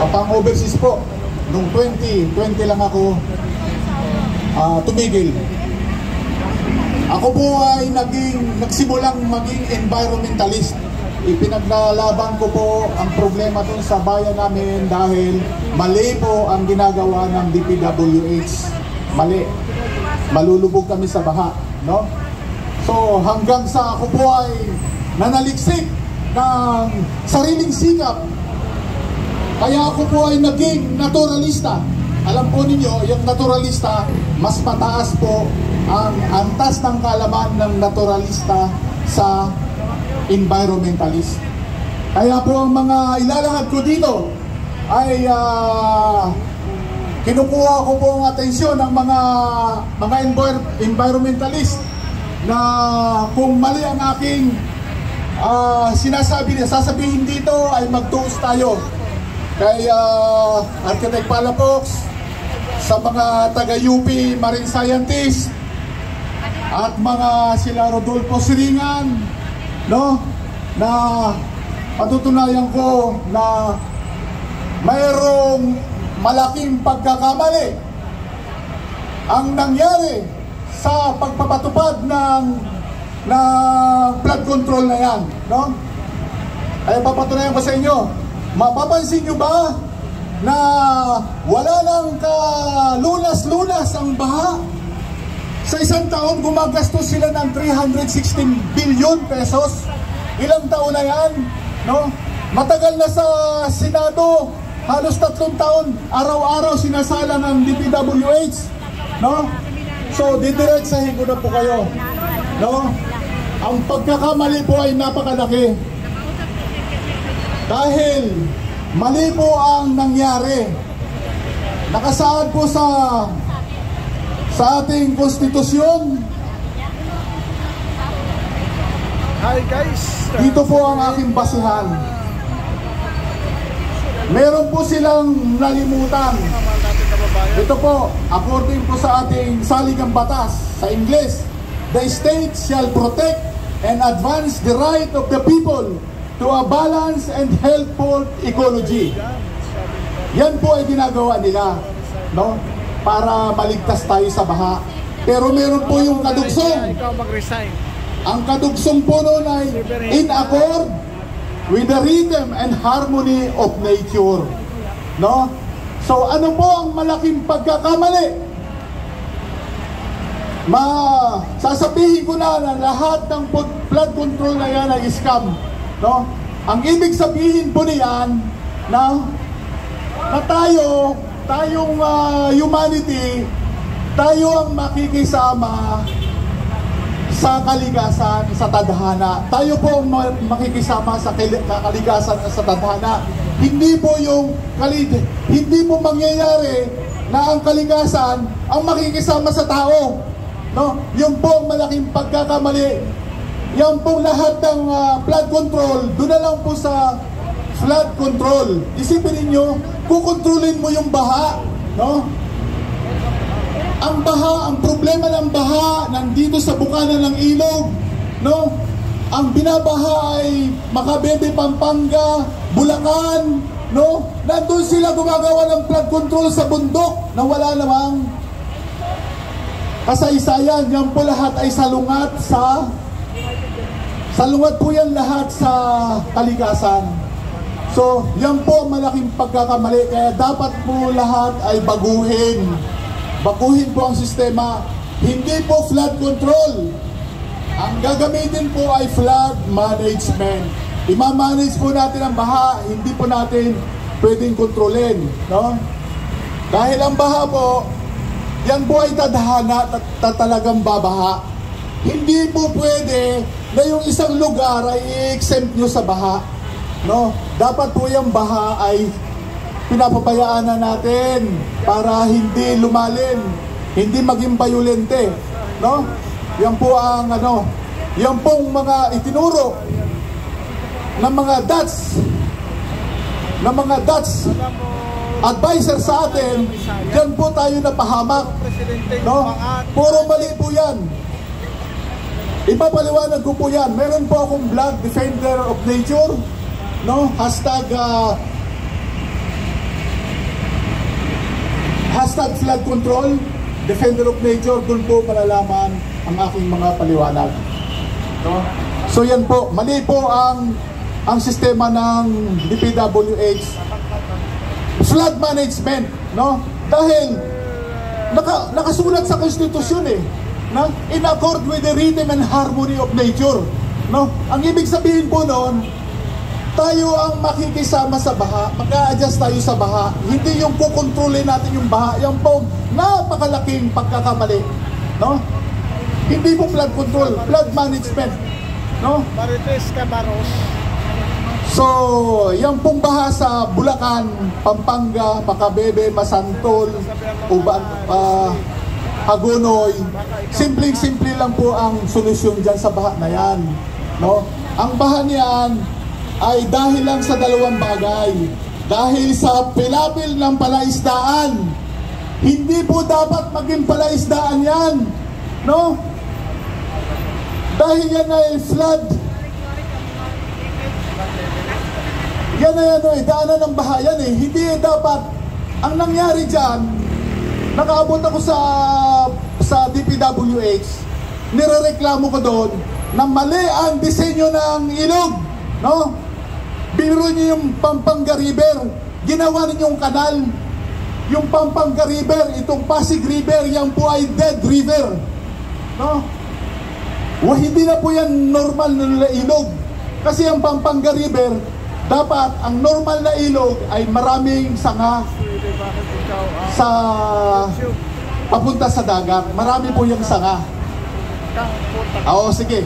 pang-overseas po. Noong 2020 lang ako tumigil. Ako po ay nagsimulang maging environmentalist. Ipinaglalaban ko po ang problema dun sa bayan namin dahil mali po ang ginagawa ng DPWH. Mali. Malulubog kami sa baha, no? So hanggang sa ako po ay nanaliksik ng sariling sikap. Kaya ako po ay naging naturalista. Alam po ninyo, yung naturalista, mas mataas po ang antas ng kalaman ng naturalista sa environmentalist. Kaya po ang mga ilalahad ko dito ay kinukuha ko po ang atensyon ng mga environmentalist na kung mali ang aking sasabihin dito ay magtuos tayo. Kay Architect Palafox, sa mga taga-UP Marine Scientist, at mga sila Rodolfo Siringan, no, na patutunayan ko na mayroong malaking pagkakamali ang nangyari sa pagpapatupad ng flood control na yan, no? Ay papatunayan ko sa inyo. Mapapansin nyo ba na wala nang kalunas-lunas ang baha? Sa isang taon, gumagastos sila ng 316 billion pesos. Ilang taon na yan? No? Matagal na sa Senado, halos 3 taon, araw-araw sinasala ng DPWH. No? So, didiretsahin ko na po kayo. No? Ang pagkakamali po ay napakalaki. Dahil mali po ang nangyari. Nakasaad po sa ating konstitusyon. Hi guys. Dito po ang aking basihan. Meron po silang nalimutan. Ito po, according po sa ating saligang batas sa Ingles, the state shall protect and advance the right of the people to a balanced and healthful ecology. Yan po ay ginagawa nila, no? Para maligtas tayo sa baha. Pero meron po yung kadugsong. Ang kadugsong po noon ay in accord with the rhythm and harmony of nature, no? So ano po ang malaking pagkakamali? Sasabihin ko na lahat ng flood control na yan ay scam, no? Ang ibig sabihin po niyan na tayong humanity, tayo ang makikisama sa kalikasan, sa tadhana. Tayo po ang makikisama sa kalikasan, sa tadhana. Hindi po mangyayari na ang kalikasan ang makikisama sa tao, no? Yung po ang malaking pagkakamali. Yan pong lahat ng flood control, doon na lang po sa flood control. Isipin ninyo, kukontrolin mo yung baha, no? Ang baha, ang problema ng baha nandito sa bukana ng ilog, no? Ang binabaha ay Macabebe, Pampanga, Bulacan, no? Nandun sila gumagawa ng flood control sa bundok na wala namang kasaysayan. Yan po lahat ay salungat po yan lahat sa kalikasan. So, yan po malaking pagkakamali. Kaya dapat po lahat ay baguhin. Baguhin po ang sistema. Hindi po flood control. Ang gagamitin po ay flood management. I-manage po natin ang baha. Hindi po natin pwedeng kontrolin, no? Dahil ang baha po, yan po ay tadhana, talagang babaha. Hindi po pwede na yung isang lugar ay i-exempt nyo sa baha, no? Dapat po yung baha ay pinapabayaan na natin para hindi lumalim, hindi maging bayolente, no? Yan po ang yan pong mga itinuro ng mga Dutch advisor sa atin. Diyan po tayo napahamak, no? Puro mali po yan. Ipapaliwanag ko po yan. Meron po akong blog, Defender of Nature, no? Hashtag hashtag flood control, Defender of Nature, doon po malalaman ang aking mga paliwanag. No? So yan po, mali po ang sistema ng DPWH flood management, no? Dahil nakasulat sa konstitusyon na in accord with the rhythm and harmony of nature, no? Ang ibig sabihin po noon, tayo ang makikisama sa baha, mag-a-adjust tayo sa baha, hindi yung kukontrolin natin yung baha. Yan po napakalaking pagkakamali, no? Hindi po flood control, flood management, no? Marites Cabaros. So, yan pong baha sa Bulacan, Pampanga, Macabebe, Masantol, Hagonoy, simpleng-simple lang po ang solusyon dyan sa baha na yan, no? Ang baha niyan ay dahil lang sa dalawang bagay. Dahil sa pilapil ng palaisdaan. Hindi po dapat maging palaisdaan yan, no? Dahil yan ay flood. Yan ay daanan ng baha yan Hindi dapat. Ang nangyari dyan, nakaabot ako sa DPWH, nirereklamo ko doon na mali ang disenyo ng ilog, no? Biro niyo yung Pampanga River, ginawa ninyong kanal. Yung Pampanga River, itong Pasig River, yan po ay dead river, no? Hindi na po yan normal na ilog. Kasi ang Pampanga River, dapat ang normal na ilog ay maraming sanga sa papunta sa dagat. Marami po yung sanga. Oo, sige.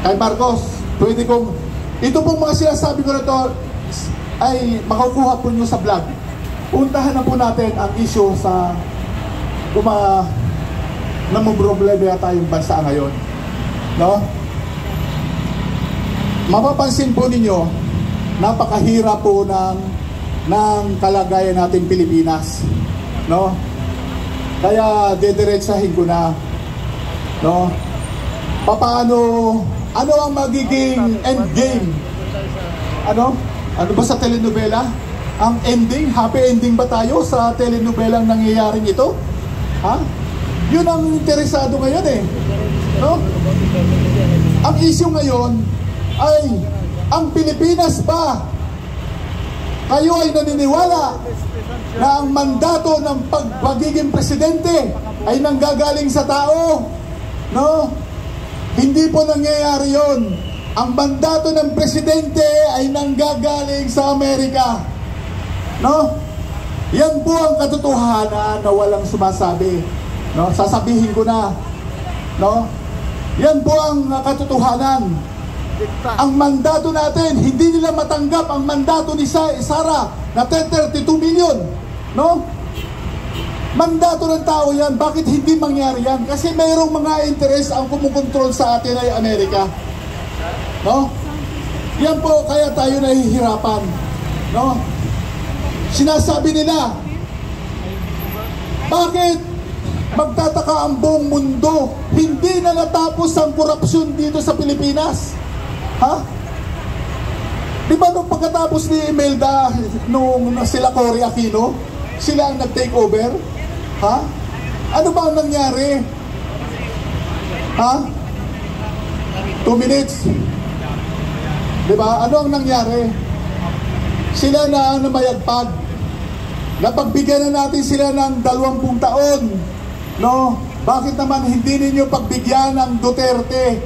Kay Marcos, pwede kong, ito pong mga sinasabi ko na ito ay makukuha po nyo sa vlog. Puntahan na po natin ang issue sa namumroblema tayong bansa ngayon, no? Mapapansin po ninyo, napakahirap po ng kalagayan nating Pilipinas, no? Kaya didiretsahin ko na, no? Ano ang magiging end game? Ano ba sa telenovela? Ang ending, happy ending ba tayo sa telenovelang nangyayaring ito? Ha? Yun ang interesado ngayon no? Ang issue ngayon ay ang Pilipinas ba? Kayo ay naniniwala na ang mandato ng pagiging presidente ay nanggagaling sa tao, no? Hindi po nangyayari yon. Ang mandato ng presidente ay nanggagaling sa Amerika, no? Yan po ang katotohanan na walang sumasabi, no? Sasabihin ko na, no? Yan po ang katotohanan. Ang mandato natin, hindi nila matanggap ang mandato ni Sara na 32 million, no? Mandato ng tao yan. Bakit hindi mangyari yan? Kasi mayroong mga interest ang kumukontrol sa atin ay Amerika, no? Yan po kaya tayo nahihirapan, no? Sinasabi nila, bakit magtataka ang buong mundo, hindi na natapos ang korupsyon dito sa Pilipinas? Ha? Di ba nung pagkatapos ni Imelda, nung sila Cory Aquino, sila ang nag-take over? Ha? Ano ba ang nangyari? Ha? 2 minutes. Di ba? Ano ang nangyari? Sila na ang namayagpag. Napagbigyan na natin sila ng 20 taon. No? Bakit naman hindi ninyo pagbigyan ng Duterte?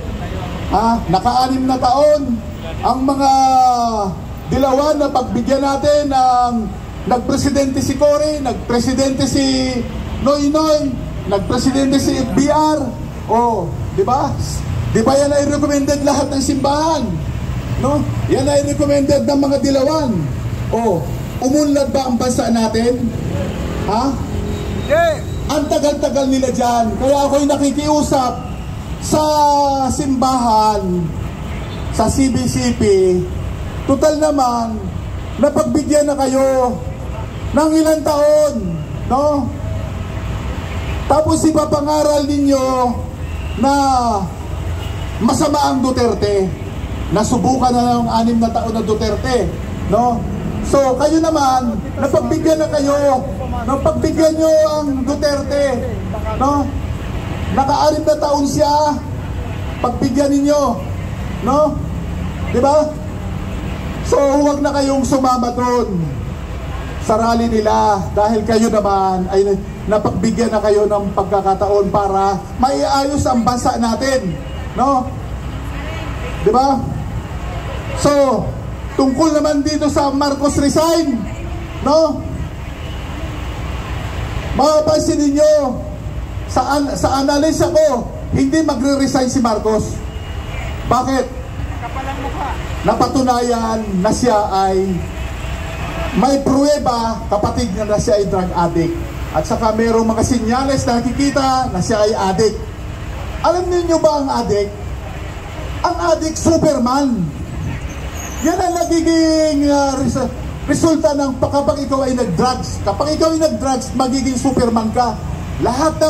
Ha? Naka-6 na taon ang mga dilawan na pagbigyan natin ng nagpresidente si Cory, nagpresidente si Noynoy, nagpresidente si FBR. Di ba? Di ba yan ay recommended lahat ng simbahan? No? Yan ay recommended ng mga dilawan. Umunlad ba ang bansa natin? Ha? Yeah. Ang tagal-tagal nila dyan. Kaya ako'y nakikiusap sa simbahan, sa CBCP, total naman, napagbigyan na kayo ng ilang taon, no? Tapos ipapangaral ninyo na masama ang Duterte. Nasubukan na ng 6 na taon na Duterte, no? So kayo naman, napagbigyan na kayo, napagbigyan nyo ang Duterte, no? Naka-6 na taon siya, pagbigyan ninyo, no? Diba? So huwag na kayong sumama doon sa rally nila dahil kayo naman ay napagbigyan na kayo ng pagkakataon para maiayos ang bansa natin, no? Diba? So, tungkol naman dito sa Marcos resign, no? Mapapansin ninyo, sa analisa ko, hindi magre-resign si Marcos. Bakit? Kapalang mukha. Napatunayan na siya ay may pruweba, kapatid niya na siya ay drug addict. At saka mayroong mga sinyales na nakikita na siya ay addict. Alam niyo ba ang addict? Ang addict, Superman. Yan ang nagiging resulta ng kapag ikaw ay nag-drugs. Kapag ikaw ay nag-drugs, magiging Superman ka. Lahat ng